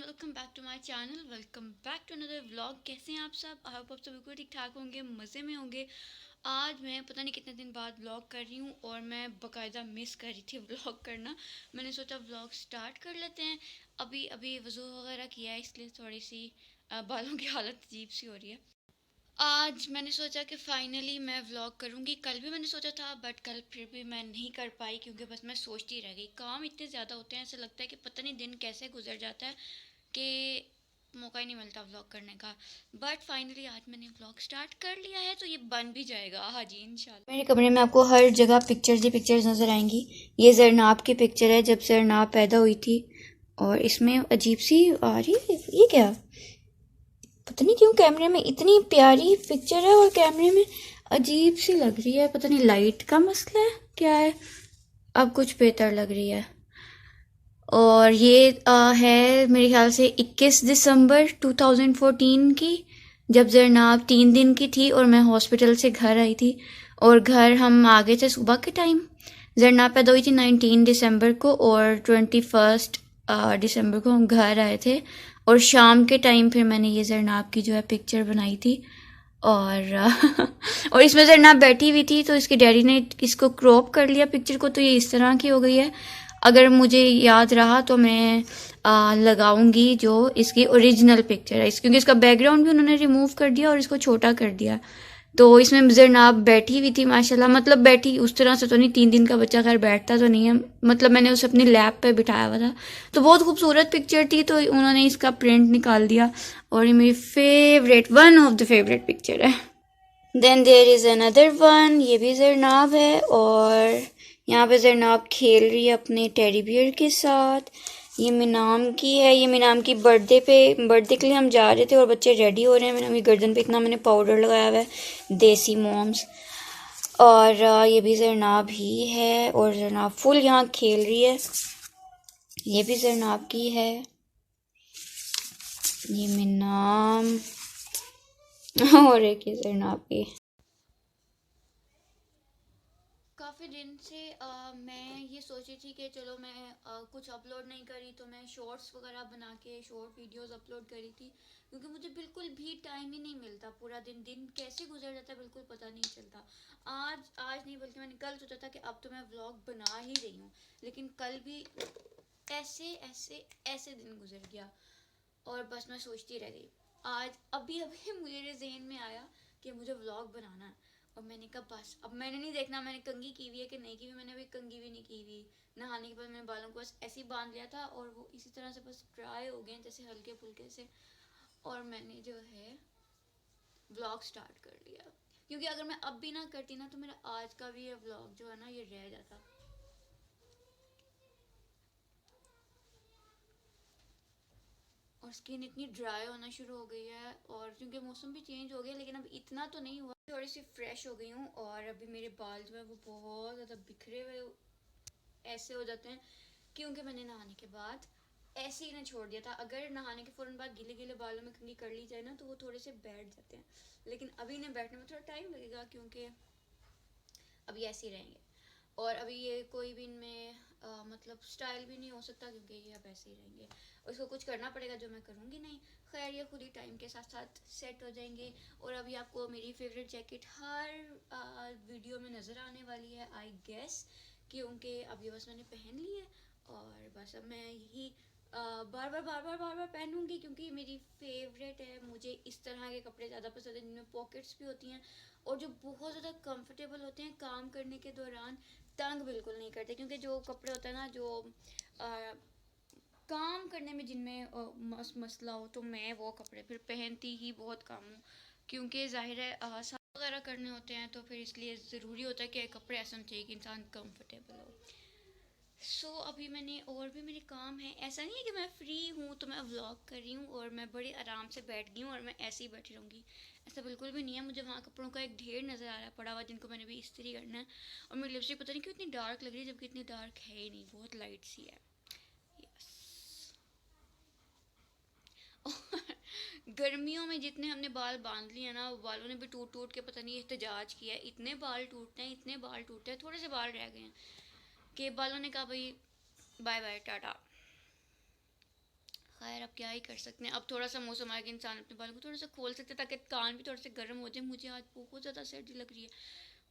Welcome back to my channel. Welcome back to another vlog. कैसे हैं आप सब? आई होप आप सब बिल्कुल ठीक ठाक होंगे, मज़े में होंगे। आज मैं पता नहीं कितने दिन बाद व्लॉग कर रही हूँ और मैं बाकायदा मिस कर रही थी व्लॉग करना। मैंने सोचा व्लॉग स्टार्ट कर लेते हैं। अभी अभी वज़ू वगैरह किया है, इसलिए थोड़ी सी बालों की हालत अजीब सी हो रही है। आज मैंने सोचा कि फ़ाइनली मैं व्लॉग करूँगी। कल भी मैंने सोचा था बट कल फिर भी मैं नहीं कर पाई क्योंकि बस मैं सोचती रह गई। काम इतने ज़्यादा होते हैं, ऐसा लगता है कि पता नहीं दिन कैसे गुजर जाता है कि मौका ही नहीं मिलता व्लॉग करने का। बट फाइनली आज मैंने व्लॉग स्टार्ट कर लिया है तो ये बन भी जाएगा। हाँ जी, इंशाल्लाह। मेरे कमरे में आपको हर जगह पिक्चर्स ही पिक्चर्स नज़र आएंगी। ये जरनाब की पिक्चर है जब जरनाब पैदा हुई थी और इसमें अजीब सी आ रही है। ये क्या, पता नहीं क्यों कैमरे में इतनी प्यारी पिक्चर है और कैमरे में अजीब सी लग रही है। पता नहीं लाइट का मसला है क्या है। अब कुछ बेहतर लग रही है। और ये है मेरे ख्याल से 21 दिसंबर 2014 की, जब जरनाब 3 दिन की थी और मैं हॉस्पिटल से घर आई थी। और घर हम आ गए थे सुबह के टाइम। जरनाब पैदा हुई थी 19 दिसंबर को और 21 दिसंबर को हम घर आए थे। और शाम के टाइम फिर मैंने ये जरनाब की जो है पिक्चर बनाई थी। और और इसमें जरनाब बैठी हुई थी तो इसके डैडी ने इसको क्रॉप कर लिया पिक्चर को, तो ये इस तरह की हो गई है। अगर मुझे याद रहा तो मैं लगाऊंगी जो इसकी ओरिजिनल पिक्चर है क्योंकि इसका बैकग्राउंड भी उन्होंने रिमूव कर दिया और इसको छोटा कर दिया। तो इसमें जरनाब बैठी हुई थी माशाल्लाह, मतलब बैठी उस तरह से तो नहीं, 3 दिन का बच्चा खैर बैठता तो नहीं है, मतलब मैंने उसे अपनी लैप पे बिठाया हुआ था। तो बहुत खूबसूरत पिक्चर थी तो उन्होंने इसका प्रिंट निकाल दिया और ये मेरी favourite, one of the favourite picture है। Then there is another one, ये भी जरनाब है और यहाँ पे जरनाब खेल रही है अपने टेडी बियर के साथ। ये मीनाम की है, ये मीनाम की बर्थडे के लिए हम जा रहे थे और बच्चे रेडी हो रहे हैं। मीनाम की गर्दन पे इतना मैंने पाउडर लगाया हुआ है, देसी मोम्स। और ये भी जरनाब ही है और जरनाब फुल यहाँ खेल रही है। ये भी जरनाब की है, ये मीनाम और एक ये जरनाब की। काफ़ी दिन से मैं ये सोची थी कि चलो मैं कुछ अपलोड नहीं करी तो मैं शॉर्ट्स वगैरह बना के शॉर्ट वीडियोस अपलोड करी थी क्योंकि मुझे बिल्कुल भी टाइम ही नहीं मिलता। पूरा दिन दिन कैसे गुजर जाता है बिल्कुल पता नहीं चलता। आज नहीं बल्कि मैंने कल सोचा था कि अब तो मैं व्लॉग बना ही रही हूँ, लेकिन कल भी ऐसे ऐसे ऐसे दिन गुजर गया और बस मैं सोचती रह गई। आज अभी अभी मेरे जहन में आया कि मुझे व्लॉग बनाना है और मैंने कहा बस अब मैंने नहीं देखना मैंने कंघी की हुई है कि नहीं की हुई। मैंने अभी कंघी भी नहीं की हुई। नहाने के बाद मैंने बालों को बस ऐसे ही बांध लिया था और वो इसी तरह से बस ड्राई हो गए जैसे हल्के फुल्के से। और मैंने जो है व्लॉग स्टार्ट कर लिया क्योंकि अगर मैं अब भी ना करती ना तो मेरा आज का भी ये व्लॉग जो है ना ये रह जाता। और स्किन इतनी ड्राई होना शुरू हो गई है और क्योंकि मौसम भी चेंज हो गया, लेकिन अब इतना तो नहीं हुआ। थोड़ी सी फ्रेश हो गई हूँ और अभी मेरे बाल जो है वो बहुत ज़्यादा बिखरे हुए ऐसे हो जाते हैं क्योंकि मैंने नहाने के बाद ऐसे ही ना छोड़ दिया था। अगर नहाने के फ़ौरन बाद गीले गीले बालों में कंघी कर ली जाए ना तो वो थोड़े से बैठ जाते हैं, लेकिन अभी इन्हें बैठने में थोड़ा टाइम लगेगा क्योंकि अभी ऐसे ही रहेंगे। और अभी ये कोई भी इनमें मतलब स्टाइल भी नहीं हो सकता क्योंकि ये अब ऐसे ही रहेंगे। उसको कुछ करना पड़ेगा जो मैं करूँगी नहीं। खैर ये खुद ही टाइम के साथ साथ सेट हो जाएंगे। और अभी आपको मेरी फेवरेट जैकेट हर वीडियो में नज़र आने वाली है आई गेस, क्योंकि अब ये बस मैंने पहन ली है और बस अब मैं यही बार बार पहनूंगी क्योंकि मेरी फेवरेट है। मुझे इस तरह के कपड़े ज़्यादा पसंद है जिनमें पॉकेट्स भी होती हैं और जो बहुत ज़्यादा कंफर्टेबल होते हैं काम करने के दौरान, तंग बिल्कुल नहीं करते। क्योंकि जो कपड़े होते हैं ना जो आ, काम करने में जिनमें मसला हो तो मैं वो कपड़े फिर पहनती ही बहुत कम हूँ क्योंकि जाहिर है साफ वगैरह करने होते हैं तो फिर इसलिए ज़रूरी होता है कि कपड़े ऐसा चाहिए कि इंसान कंफर्टेबल हो। अभी मैंने और भी मेरे काम है, ऐसा नहीं है कि मैं फ्री हूँ तो मैं व्लॉग कर रही हूँ और मैं बड़े आराम से बैठ गई हूँ और मैं ऐसे ही बैठी रहूँगी। ऐसा बिल्कुल भी नहीं है। मुझे वहाँ कपड़ों का एक ढेर नज़र आ रहा है पड़ा हुआ जिनको मैंने भी इस्त्री करना है। और मेरी लिपस्टिक पता नहीं क्यों इतनी डार्क लग रही है जबकि इतनी डार्क है ही नहीं, बहुत लाइट सी है। यस। गर्मियों में जितने हमने बाल बांध लिए ना वो बालों ने भी टूट टूट के पता नहीं एहतजाज किया है। इतने बाल टूटते हैं, इतने बाल टूटते हैं, थोड़े से बाल रह गए हैं कि बालों ने कहा भाई बाय बाय टाटा। खैर अब क्या ही कर सकते हैं। अब थोड़ा सा मौसम आएगा, इंसान अपने बालों को थोड़ा सा खोल सकते हैं ताकि कान भी थोड़े से गर्म हो जाए। मुझे आज बहुत ज़्यादा सर्दी लग रही है,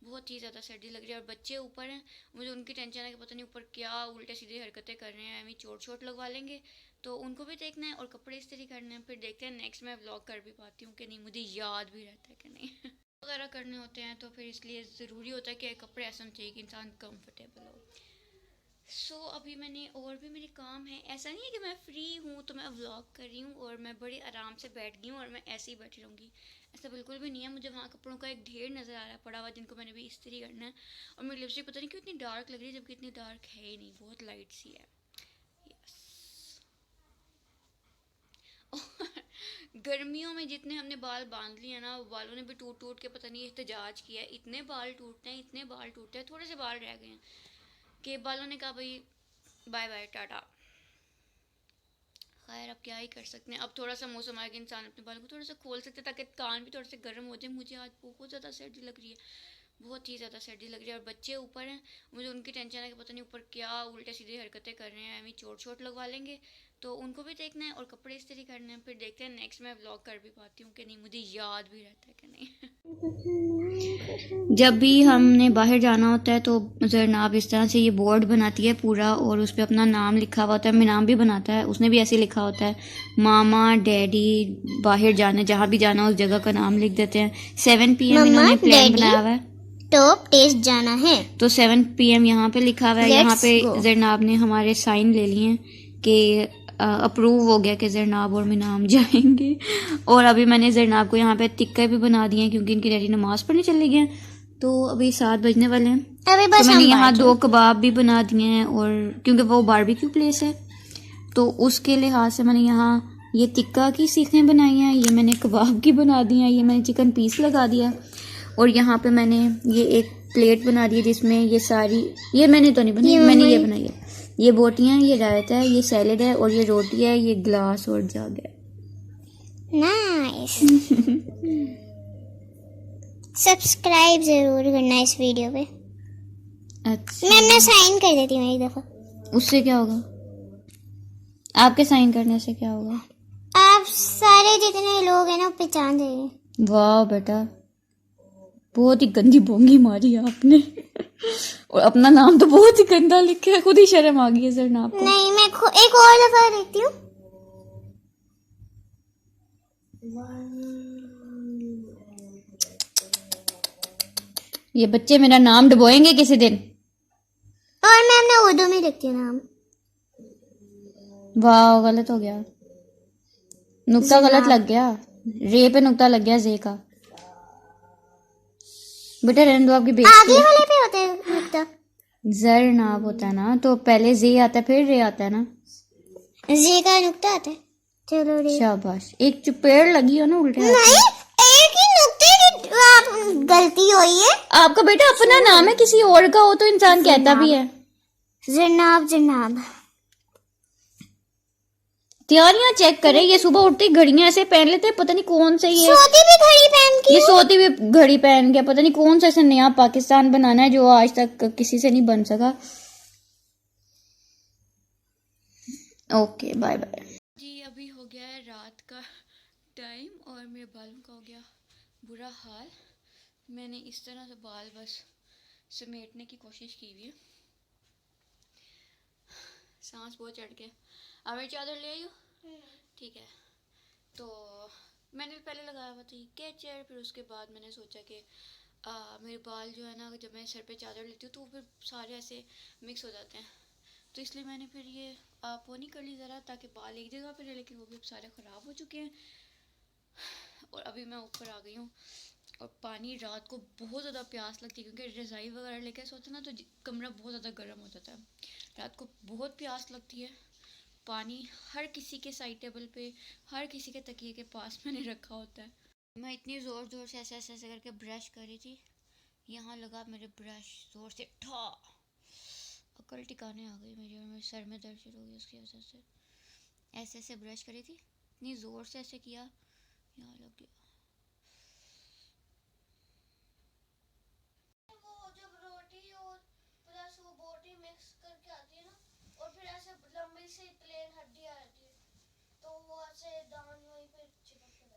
बहुत ही ज़्यादा सर्दी लग रही है। और बच्चे ऊपर हैं, मुझे उनकी टेंशन है कि पता नहीं ऊपर क्या उल्टे सीधे हरकतें कर रहे हैं, हमें चोट चोट लगवा लेंगे। तो उनको भी देखना है और कपड़े इस्त्री करने हैं। फिर देखते हैं नेक्स्ट मैं व्लॉग कर भी पाती हूँ कि नहीं, मुझे याद भी रहता है कि नहीं वगैरह करने होते हैं तो फिर इसलिए ज़रूरी होता है कि कपड़े ऐसा होने चाहिए कि इंसान कंफर्टेबल हो। अभी मैंने और भी मेरे काम है, ऐसा नहीं है कि मैं फ्री हूँ तो मैं व्लॉग कर रही हूँ और मैं बड़े आराम से बैठ गई हूँ और मैं ऐसे ही बैठी रहूँगी। ऐसा बिल्कुल भी नहीं है। मुझे वहाँ कपड़ों का एक ढेर नज़र आ रहा है पड़ा हुआ, जिनको मैंने भी इस्त्री करना है। और मेरी लिपस्टिक पता नहीं क्यों इतनी डार्क लग रही है, जबकि इतनी डार्क है ही नहीं, बहुत लाइट सी है। यस गर्मियों में जितने हमने बाल बांध लिए ना, वो बालों ने भी टूट टूट के पता नहीं एहतजाज किया है। इतने बाल टूटते हैं, इतने बाल टूटते हैं, थोड़े से बाल रह गए हैं कि बालों ने कहा भाई बाय बाय टाटा। खैर अब क्या ही कर सकते हैं। अब थोड़ा सा मौसम आएगा, इंसान अपने बालों को थोड़ा सा खोल सकते हैं ताकि कान भी थोड़े से गर्म हो जाए। मुझे आज बहुत ज़्यादा सर्दी लग रही है, बहुत ही ज़्यादा सर्दी लग रही है। और बच्चे ऊपर हैं, मुझे उनकी टेंशन है कि पता नहीं ऊपर क्या उल्टे सीधे हरकतें कर रहे हैं, हमें चोट चोट लगवा लेंगे। तो उनको भी देखना है और कपड़े इस्त्री करने हैं। फिर देखते हैं नेक्स्ट मैं व्लॉग कर भी पाती हूँ कि नहीं, मुझे याद भी रहता है कि नहीं जब भी हमने बाहर जाना होता है तो जरनाब इस तरह से ये बोर्ड बनाती है पूरा, और उस पर अपना नाम लिखा हुआ होता है। मेरा नाम भी बनाता है, उसने भी ऐसे लिखा होता है, मामा डैडी। बाहर जाना, जहाँ भी जाना उस जगह का नाम लिख देते हैं। 7 PM इन्होंने प्लान बनाया हुआ है, टॉप टेस्ट जाना है तो 7 PM यहाँ पे लिखा हुआ है। यहाँ पे जरनाब ने हमारे साइन ले लिए हैं कि अप्रूव हो गया कि जरनाब और मिनाम जाएंगे। और अभी मैंने जरनाब को यहाँ पे टिक्के भी बना दिए हैं क्योंकि इनकी डैडी नमाज पढ़ने चले गए हैं। तो अभी 7 बजने वाले हैं, अभी तो बस मैंने हम यहाँ बैठे 2 कबाब भी बना दिए हैं। और क्योंकि वो बारबेक्यू प्लेस है तो उसके लिहाज से मैंने यहाँ ये टिक्का की सीखें बनाई हैं, ये मैंने कबाब की बना दी हैं, ये मैंने चिकन पीस लगा दिया। और यहाँ पे मैंने ये एक प्लेट बना दी है जिसमें ये सारी, ये मैंने तो नहीं बनाई, मैंने ये बनाई है। ये बोटियाँ, ये रायता है, ये सैलेड है, और ये रोटी है, ये ग्लास और जग है। नाइस सब्सक्राइब जरूर करना इस वीडियो पे। अच्छा, मैं अपना साइन कर देती हूँ एक दफा। उससे क्या होगा? आपके साइन करने से क्या होगा? आप सारे जितने लोग हैं ना पहचान जाएंगे। वाह बेटा, बहुत ही गंदी बोंगी मारी है आपने और अपना नाम तो बहुत ही गंदा लिखा है, खुद ही शर्म आ गई है सर नाम को। नहीं, मैं एक और दफा देखती हूँ। ये बच्चे मेरा नाम डुबोएंगे किसी दिन। और मैं अपना उर्दू में लिखती हूँ नाम। वाह गलत हो गया, नुक्ता गलत लग गया, रे पे नुक्ता लग गया, जे का। बेटा रहने दो, आपकी बेइज्जती आगे है। वाले पे होते हैं नुक्ता। जर नाब होता है ना, तो पहले जे आता है फिर रे आता है ना। जे का नुक्ता आता है। चलो रे। शाबाश, एक चुपेड़ लगी हो ना उल्टे हाथ नहीं, में। एक ही नुक्ते की आप गलती हुई है। आपका बेटा अपना नाम है, किसी और का हो तो इंसान कहता भी है। जनाब जनाब तैयारियां चेक करे, ये सुबह उठते ही घड़ियां ऐसे पहन लेते हैं, पता नहीं कौन सा ये सोती भी घड़ी पहन के। ये सोती हुई घड़ी पहन के, पता नहीं कौन सा ऐसा नया पाकिस्तान बनाना है जो आज तक किसी से नहीं बन सका। ओके बाय बाय जी। अभी हो गया है रात का टाइम और मेरे बालों का हो गया बुरा हाल। मैंने इस तरह से बाल बस समेटने की कोशिश की हुई है, सांस बहुत चढ़ के। अब मेरी चादर ले आई हो? ठीक है। तो मैंने पहले लगाया हुआ था कैचर, फिर उसके बाद मैंने सोचा कि मेरे बाल जो है ना, जब मैं सर पे चादर लेती हूँ तो फिर सारे ऐसे मिक्स हो जाते हैं, तो इसलिए मैंने फिर ये पोनी कर ली ज़रा, ताकि बाल एक जगह पे रहे, लेकिन वो भी अब सारे ख़राब हो चुके हैं। और अभी मैं ऊपर आ गई हूँ और पानी, रात को बहुत ज़्यादा प्यास लगती है क्योंकि रज़ाई वगैरह लेके सोते ना तो कमरा बहुत ज़्यादा गर्म हो जाता है। रात को बहुत प्यास लगती है। पानी हर किसी के साइड टेबल पे, हर किसी के तकिए के पास मैंने रखा होता है। मैं इतनी ज़ोर ज़ोर से ऐसे ऐसे ऐसे करके ब्रश कर रही थी, यहाँ लगा मेरे ब्रश ज़ोर से ठा, अकल टिकाने आ गई मेरी, और मेरे सर में दर्द शुरू हो गई उसकी वजह से। ऐसे ऐसे ब्रश करी थी, इतनी ज़ोर से ऐसे किया, यहाँ लग गया। वो जब रोटी और प्लस वो बोटी मिक्स करके आती है ना, और फिर ऐसे लंबी सी प्लेन हड्डी आ जाती है,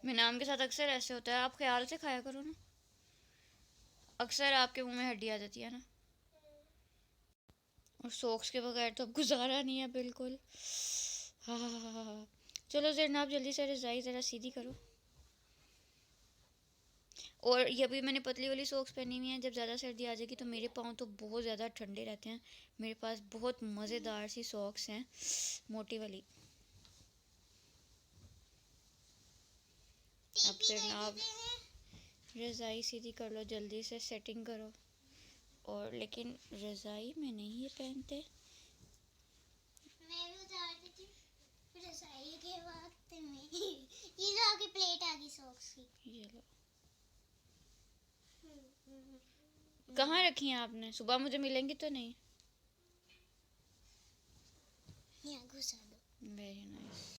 मेरे नाम के साथ अक्सर ऐसे होता है, आप ख्याल से खाया करो ना, अक्सर आपके मुंह में हड्डी आ जाती है ना। और सॉक्स के बगैर तो अब गुजारा नहीं है बिल्कुल। हाँ हाँ हाँ हाँ हाँ। चलो जनाब जल्दी से रज़ाई ज़रा सीधी करो। और ये अभी मैंने पतली वाली सॉक्स पहनी हुई है, जब ज़्यादा सर्दी आ जाएगी तो मेरे पाँव तो बहुत ज़्यादा ठंडे रहते हैं। मेरे पास बहुत मज़ेदार सी सॉक्स हैं, मोटी वाली। अब जनाब रज़ाई सीधी कर लो, जल्दी से सेटिंग करो। और लेकिन रज़ाई में नहीं ये पहनते। मैं भी उतार देती हूँ रज़ाई के वक्त में। ये लो आपकी प्लेट आ गई सॉक्स की। ये लो। कहाँ रखी हैं आपने? सुबह मुझे मिलेंगी तो नहीं? यहाँ घुसा दो। Very nice.